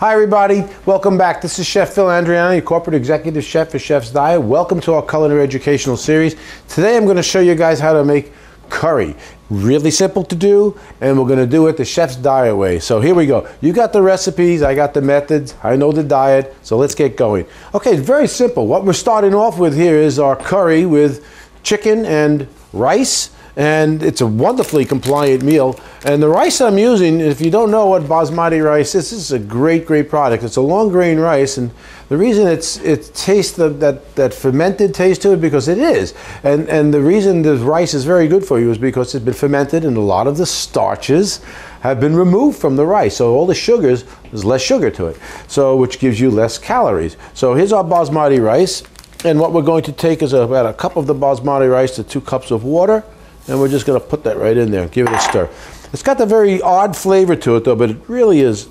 Hi everybody, welcome back. This is Chef Phil Andriani, Corporate Executive Chef for Chef's Diet. Welcome to our culinary educational series. Today I'm going to show you guys how to make curry. Really simple to do, and we're going to do it the Chef's Diet way. So here we go. You got the recipes, I got the methods, I know the diet, so let's get going. Okay, it's very simple. What we're starting off with here is our curry with chicken and rice. And it's a wonderfully compliant meal. And the rice I'm using, if you don't know what Basmati rice is, this is a great product. It's a long grain rice, and the reason it tastes that fermented taste to it, because it is. And the reason the rice is very good for you is because it's been fermented, and a lot of the starches have been removed from the rice. So all the sugars, there's less sugar to it, so which gives you less calories. So here's our Basmati rice, and what we're going to take is about a cup of the Basmati rice to 2 cups of water. And we're just going to put that right in there, give it a stir. It's got a very odd flavor to it though, but it really is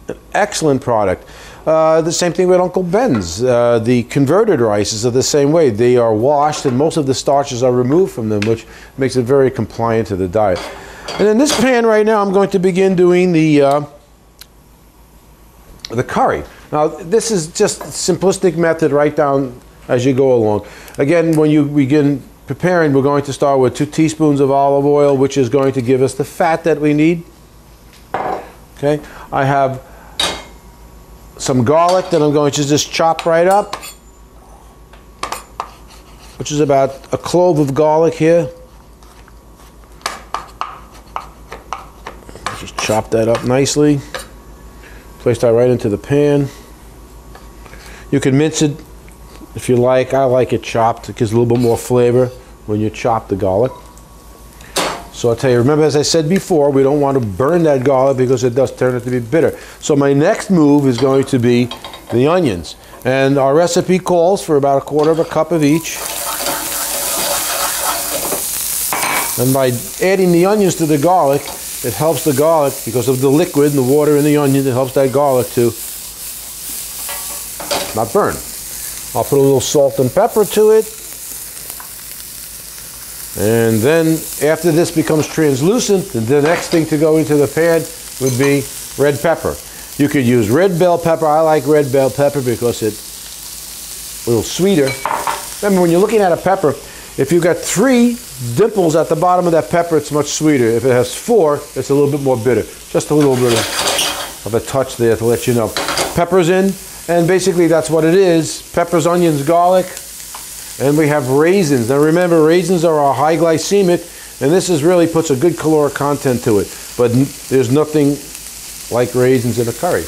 an excellent product. The same thing with Uncle Ben's. The converted rices are the same way. They are washed and most of the starches are removed from them, which makes it very compliant to the diet. And in this pan right now, I'm going to begin doing the curry. Now, this is just a simplistic method right down as you go along. Again, when you begin preparing, we're going to start with 2 teaspoons of olive oil, which is going to give us the fat that we need. Okay, I have some garlic that I'm going to just chop right up, which is about a clove of garlic here. Just chop that up nicely. Place that right into the pan. You can mince it if you like. I like it chopped. It gives a little bit more flavor when you chop the garlic. So I'll tell you, remember, as I said before, we don't want to burn that garlic because it does turn out to be bitter. So my next move is going to be the onions. And our recipe calls for about 1/4 cup of each. And by adding the onions to the garlic, it helps the garlic, because of the liquid and the water in the onions, it helps that garlic to not burn. I'll put a little salt and pepper to it. And then after this becomes translucent, the next thing to go into the pan would be red pepper. You could use red bell pepper. I like red bell pepper because it's a little sweeter. Remember, when you're looking at a pepper, if you've got 3 dimples at the bottom of that pepper, it's much sweeter. If it has 4, it's a little bit more bitter. Just a little bit of a touch there to let you know. Pepper's in. And basically that's what it is. Peppers, onions, garlic, and we have raisins. Now remember, raisins are our high glycemic, and this really puts a good caloric content to it. But there's nothing like raisins in a curry.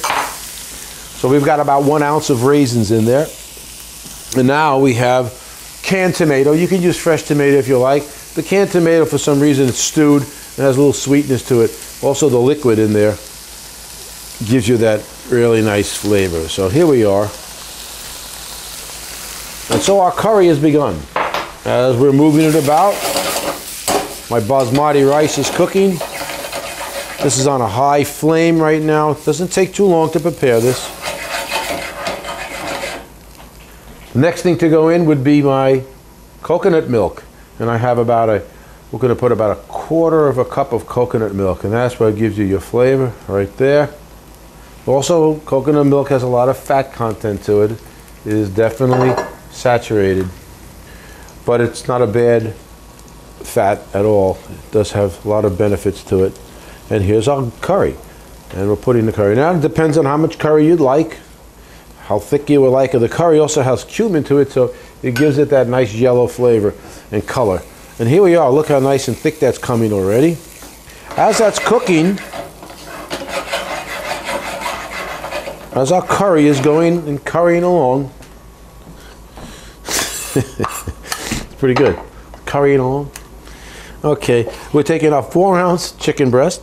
So we've got about 1 ounce of raisins in there. And now we have canned tomato. You can use fresh tomato if you like. The canned tomato, for some reason, it's stewed and has a little sweetness to it. Also the liquid in there gives you that really nice flavor. So here we are. And so our curry has begun. As we're moving it about, my Basmati rice is cooking. This is on a high flame right now. It doesn't take too long to prepare this. The next thing to go in would be my coconut milk. And I have we're going to put about 1/4 cup of coconut milk, and that's what gives you your flavor right there. Also, coconut milk has a lot of fat content to it. It is definitely saturated, but it's not a bad fat at all. It does have a lot of benefits to it. And here's our curry. And we're putting the curry. Now, it depends on how much curry you'd like, how thick you would like it. The curry also has cumin to it, so it gives it that nice yellow flavor and color. And here we are. Look how nice and thick that's coming already. As that's cooking, as our curry is going and currying along, it's pretty good. Currying along. Okay, we're taking our 4-ounce chicken breast,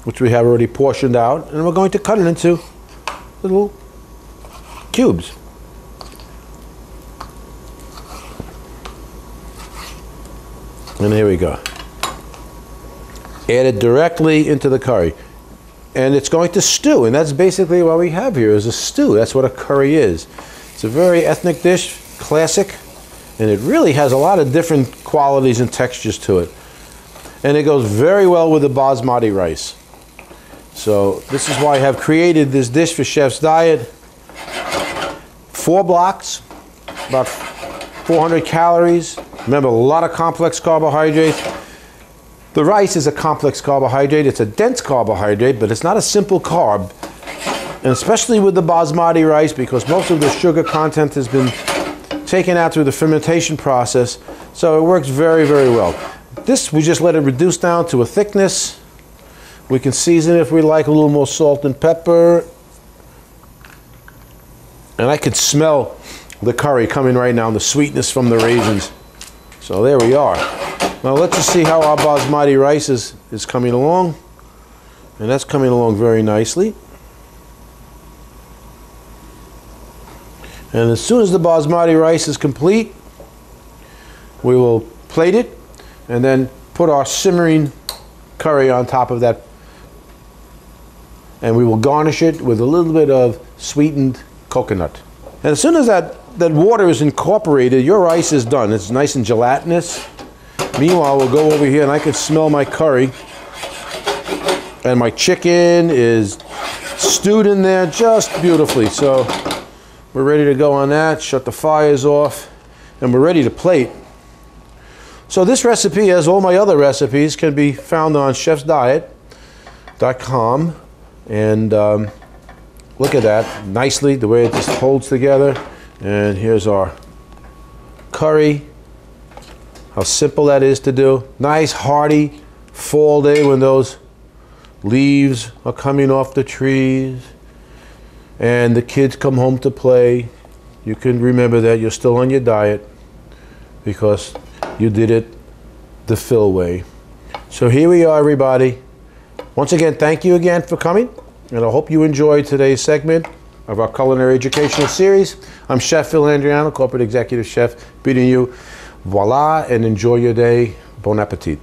which we have already portioned out, and we're going to cut it into little cubes. And here we go. Add it directly into the curry. And it's going to stew, and that's basically what we have here is a stew. That's what a curry is. It's a very ethnic dish, classic, and it really has a lot of different qualities and textures to it. And it goes very well with the Basmati rice. So this is why I have created this dish for Chef's Diet. 4 blocks, about 400 calories. Remember, a lot of complex carbohydrates. The rice is a complex carbohydrate. It's a dense carbohydrate, but it's not a simple carb. And especially with the basmati rice, because most of the sugar content has been taken out through the fermentation process, so it works very, very well. This, we just let it reduce down to a thickness. We can season it if we like, a little more salt and pepper. And I could smell the curry coming right now, the sweetness from the raisins. So there we are. Now let's just see how our basmati rice is coming along. And that's coming along very nicely. And as soon as the basmati rice is complete, we will plate it and then put our simmering curry on top of that. And we will garnish it with a little bit of sweetened coconut. And as soon as that water is incorporated, your rice is done. It's nice and gelatinous. Meanwhile, we'll go over here and I can smell my curry. And my chicken is stewed in there just beautifully. So we're ready to go on that. Shut the fires off. And we're ready to plate. So this recipe, as all my other recipes, can be found on chefsdiet.com. And look at that, nicely, the way it just holds together. And here's our curry. How simple that is to do. Nice, hearty fall day when those leaves are coming off the trees and the kids come home to play. You can remember that you're still on your diet because you did it the Phil way. So here we are, everybody. Once again, thank you again for coming, and I hope you enjoyed today's segment of our culinary educational series. I'm Chef Phil Andriano, Corporate Executive Chef, bidding you voila and enjoy your day. Bon appetit.